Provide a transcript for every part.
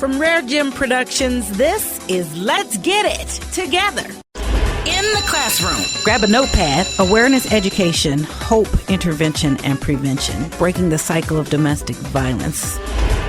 From RareGem Productions, this is Let's Get It Together. In the classroom, grab a notepad. Awareness, education, hope, intervention, and prevention. Breaking the cycle of domestic violence.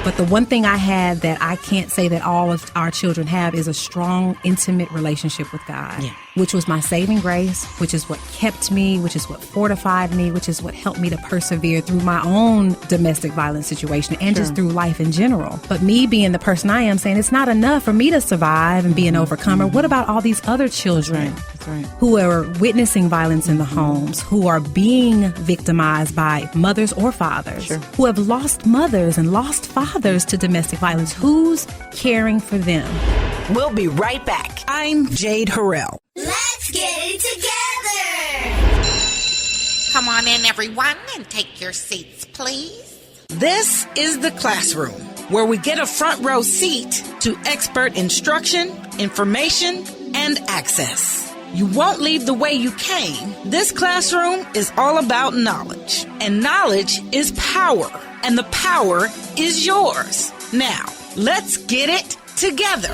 But the one thing I had that I can't say that all of our children have is a strong, intimate relationship with God, which was my saving grace, which is what kept me, which is what fortified me, which is what helped me to persevere through my own domestic violence situation and just through life in general. But me being the person I am, saying it's not enough for me to survive and be an overcomer. What about all these other children who are witnessing violence in the homes, who are being victimized by mothers or fathers, who have lost mothers and lost fathers to domestic violence? Who's caring for them? We'll be right back. I'm Jade Harrell. Let's get it together! Come on in, everyone, and take your seats, please. This is the classroom, where we get a front row seat to expert instruction, information, and access. You won't leave the way you came. This classroom is all about knowledge, and knowledge is power, and the power is yours. Now, let's get it together.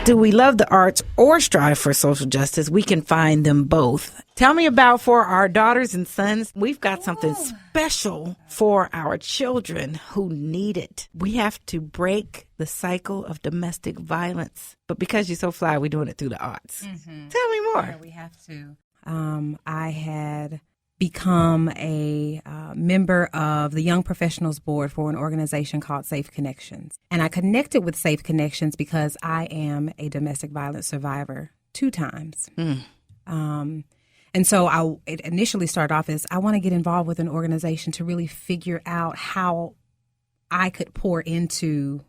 Do we love the arts or strive for social justice? We can find them both. Tell me about for our daughters and sons. We've got something special for our children who need it. We have to break the cycle of domestic violence. But because you're so fly, we're doing it through the arts. Tell me more. Yeah, we have to. I had become a member of the Young Professionals Board for an organization called Safe Connections. And I connected with Safe Connections because I am a domestic violence survivor 2 times. And so it initially started off as I want to get involved with an organization to really figure out how I could pour into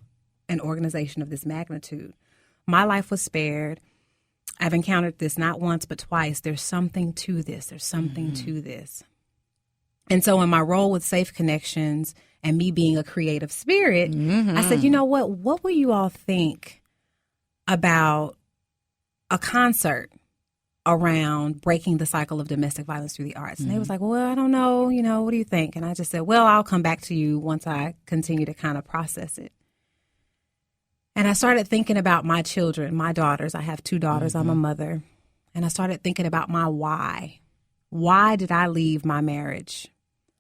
an organization of this magnitude. My life was spared. I've encountered this not once but twice. There's something to this. There's something to this. And so in my role with Safe Connections and me being a creative spirit, I said, you know what? What will you all think about a concert around breaking the cycle of domestic violence through the arts? And they was like, well, I don't know. You know, what do you think? And I just said, well, I'll come back to you once I continue to kind of process it. And I started thinking about my children, my daughters. I have 2 daughters. I'm a mother. And I started thinking about my why. Why did I leave my marriage?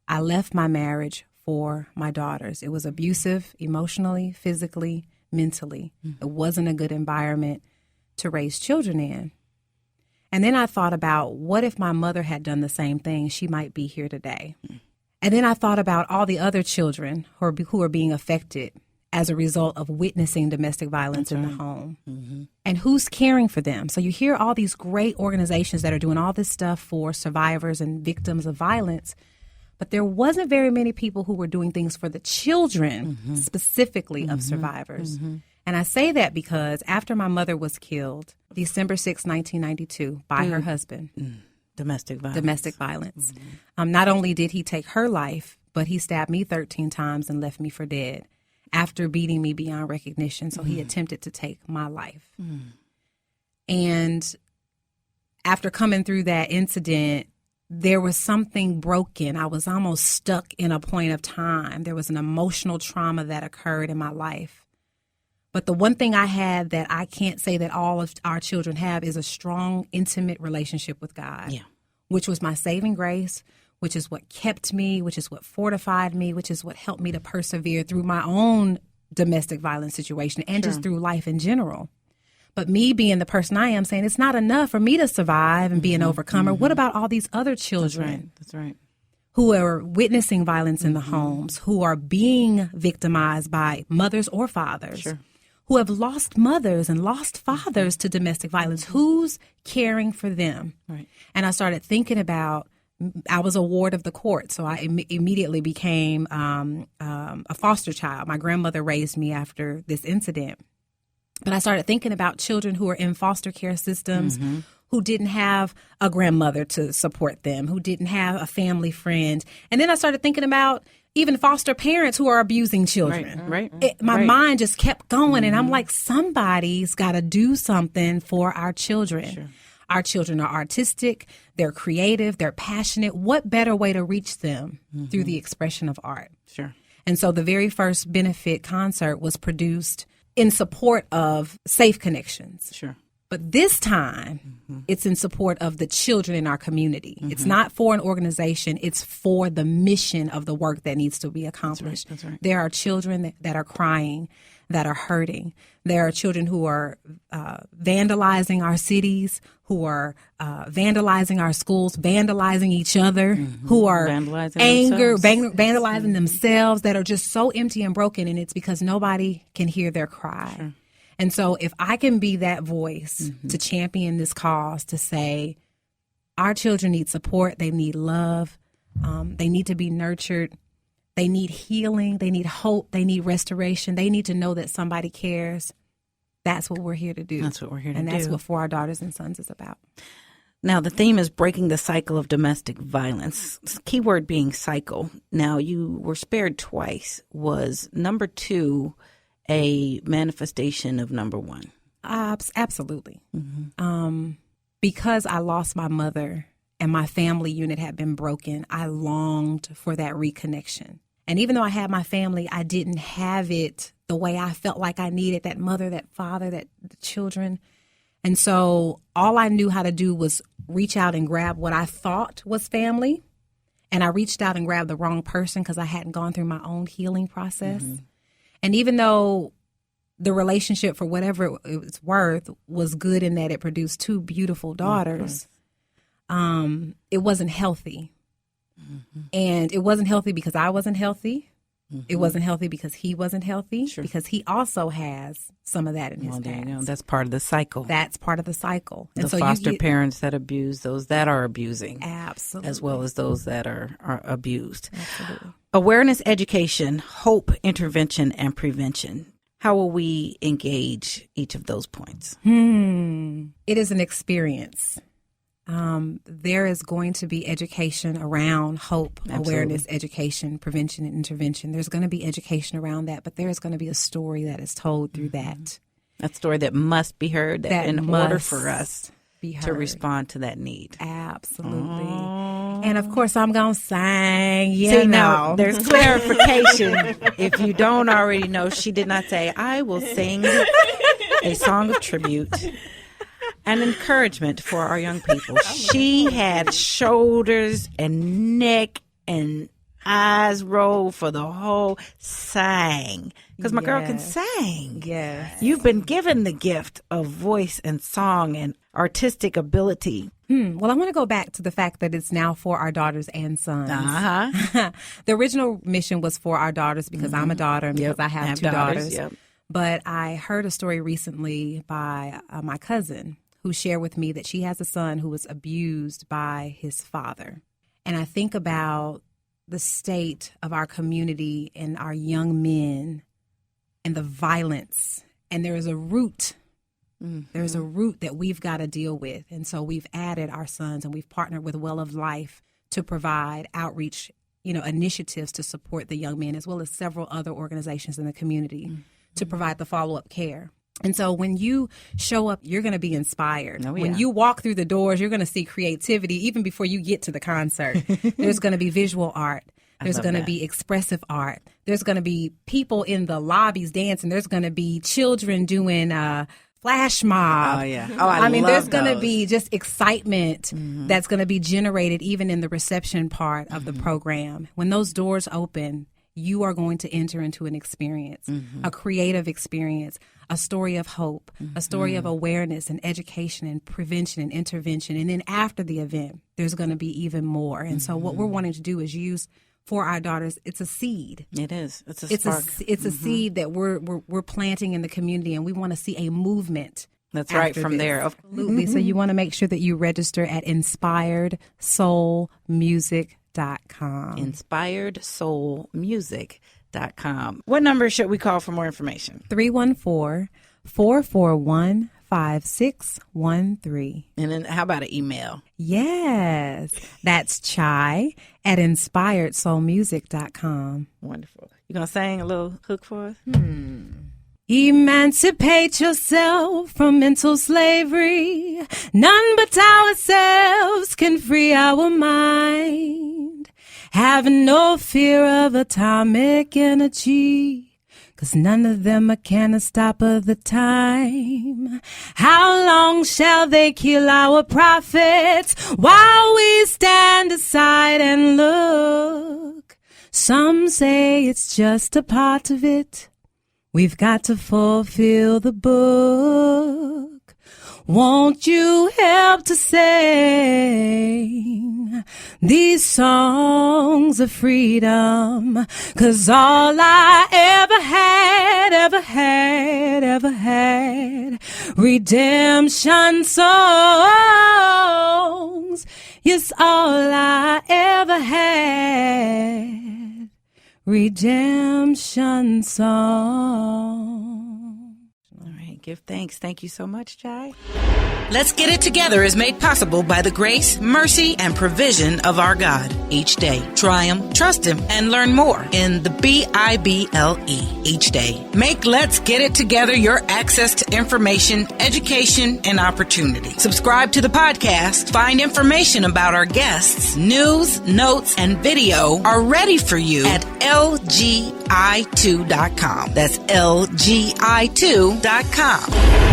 I left my marriage for my daughters. It was abusive emotionally, physically, mentally. It wasn't a good environment to raise children in. And then I thought about, what if my mother had done the same thing? She might be here today. And then I thought about all the other children who are being affected as a result of witnessing domestic violence in the home. And who's caring for them? So you hear all these great organizations that are doing all this stuff for survivors and victims of violence, but there wasn't very many people who were doing things for the children specifically of survivors. And I say that because after my mother was killed, December 6, 1992, by her husband. Domestic violence. Not only did he take her life, but he stabbed me 13 times and left me for dead after beating me beyond recognition. So he attempted to take my life. And after coming through that incident, there was something broken. I was almost stuck in a point of time. There was an emotional trauma that occurred in my life. But the one thing I had that I can't say that all of our children have is a strong, intimate relationship with God, which was my saving grace, which is what kept me, which is what fortified me, which is what helped me to persevere through my own domestic violence situation and just through life in general. But me being the person I am, saying it's not enough for me to survive and be an overcomer. What about all these other children? That's right. Who are witnessing violence in the homes, who are being victimized by mothers or fathers, who have lost mothers and lost fathers to domestic violence? Who's caring for them? And I started thinking about, I was a ward of the court, so I immediately became a foster child. My grandmother raised me after this incident. But I started thinking about children who are in foster care systems, who didn't have a grandmother to support them, who didn't have a family friend. And then I started thinking about even foster parents who are abusing children. My mind just kept going, and I'm like, somebody's got to do something for our children. Our children are artistic, they're creative, they're passionate. What better way to reach them through the expression of art? And so the very first benefit concert was produced in support of Safe Connections. Sure. But this time, it's in support of the children in our community. It's not for an organization. It's for the mission of the work that needs to be accomplished. That's right. There are children that are crying, that are hurting. There are children who are vandalizing our cities, who are vandalizing our schools, vandalizing each other, who are vandalizing themselves, that are just so empty and broken, and it's because nobody can hear their cry. Sure. And so if I can be that voice to champion this cause, to say our children need support, they need love, they need to be nurtured, they need healing, they need hope, they need restoration, they need to know that somebody cares. That's what we're here to do. That's what we're here to do. And that's what For Our Daughters and Sons is about. Now, the theme is breaking the cycle of domestic violence. Keyword being cycle. Now, you were spared twice. Was number 2 a manifestation of number 1? Absolutely. Because I lost my mother and my family unit had been broken, I longed for that reconnection. And even though I had my family, I didn't have it the way I felt like I needed, that mother, that father, the children. And so all I knew how to do was reach out and grab what I thought was family. And I reached out and grabbed the wrong person because I hadn't gone through my own healing process. And even though the relationship, for whatever it was worth, was good in that it produced 2 beautiful daughters, it wasn't healthy. And it wasn't healthy because I wasn't healthy. It wasn't healthy because he wasn't healthy, because he also has some of that in his past. That's part of the cycle. That's part of the cycle. And so foster parents that abuse, those that are abusing. Absolutely. As well as those that are abused. Absolutely. Awareness, education, hope, intervention, and prevention. How will we engage each of those points? It is an experience. There is going to be education around hope, awareness, education, prevention, and intervention. There's going to be education around that, but there is going to be a story that is told through that. A story that must be heard that in order for us to respond to that need. Absolutely. And of course, I'm going to sing. See, now, there's clarification. If you don't already know, she did not say, I will sing a song of tribute and encouragement for our young people. She had shoulders and neck and eyes rolled for the whole sang. Because my girl can sing. Yes. You've been given the gift of voice and song and artistic ability. Well, I want to go back to the fact that it's now For Our Daughters and Sons. The original mission was For Our Daughters because I'm a daughter and because I have 2 daughters. But I heard a story recently by my cousin who shared with me that she has a son who was abused by his father. And I think about the state of our community and our young men and the violence. And there is a root. There's a root that we've got to deal with. And so we've added our sons and we've partnered with Well of Life to provide outreach, initiatives to support the young men, as well as several other organizations in the community to provide the follow-up care. And so when you show up, you're going to be inspired. When you walk through the doors, you're going to see creativity even before you get to the concert. There's going to be visual art. There's going to be expressive art. There's going to be people in the lobbies dancing. There's going to be children doing flash mob. I mean, there's going to be just excitement that's going to be generated even in the reception part of the program. When those doors open, you are going to enter into an experience, a creative experience, a story of hope, a story of awareness and education and prevention and intervention. And then after the event, there's going to be even more. And so what we're wanting to do is use For Our Daughters. It's a seed. It is. It's a spark. It's a seed that we're planting in the community, and we want to see a movement. That's right from there. Absolutely. So you want to make sure that you register at InspiredSoulMusic.com. InspiredSoulMusic.com. What number should we call for more information? 314-441-5613. And then how about an email? Yes. That's Chi at InspiredSoulMusic.com. Wonderful. You going to sing a little hook for us? Emancipate yourself from mental slavery. None but ourselves can free our mind. Having no fear of atomic energy. 'cause none of them can stop of the time. How long shall they kill our prophets while we stand aside and look? Some say it's just a part of it. We've got to fulfill the book. Won't you help to sing these songs of freedom? 'Cause all I ever had, redemption songs. Yes, all I ever had, redemption songs. Give thanks. Thank you so much, Jai. Let's Get It Together is made possible by the grace, mercy, and provision of our God. Each day, try Him, trust Him, and learn more in the Bible each day. Make Let's Get It Together your access to information, education, and opportunity. Subscribe to the podcast. Find information about our guests, news, notes, and video are ready for you at LGi2.com. That's LGi2.com.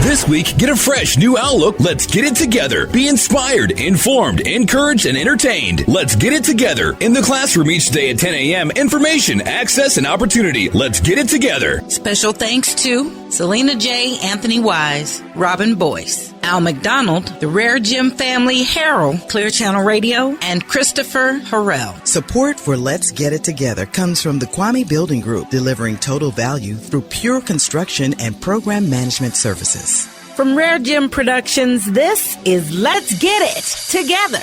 This week, get a fresh new outlook. Let's get it together. Be inspired, informed, encouraged, and entertained. Let's get it together. In the classroom each day at 10 a.m. Information, access, and opportunity. Let's get it together. Special thanks to Selena J., Anthony Wise, Robin Boyce, Al McDonald, the RareGem family, Harrell, Clear Channel Radio, and Christopher Harrell. Support for Let's Get It Together comes from the Kwame Building Group, delivering total value through pure construction and program management services. From RareGem Productions, this is Let's Get It Together.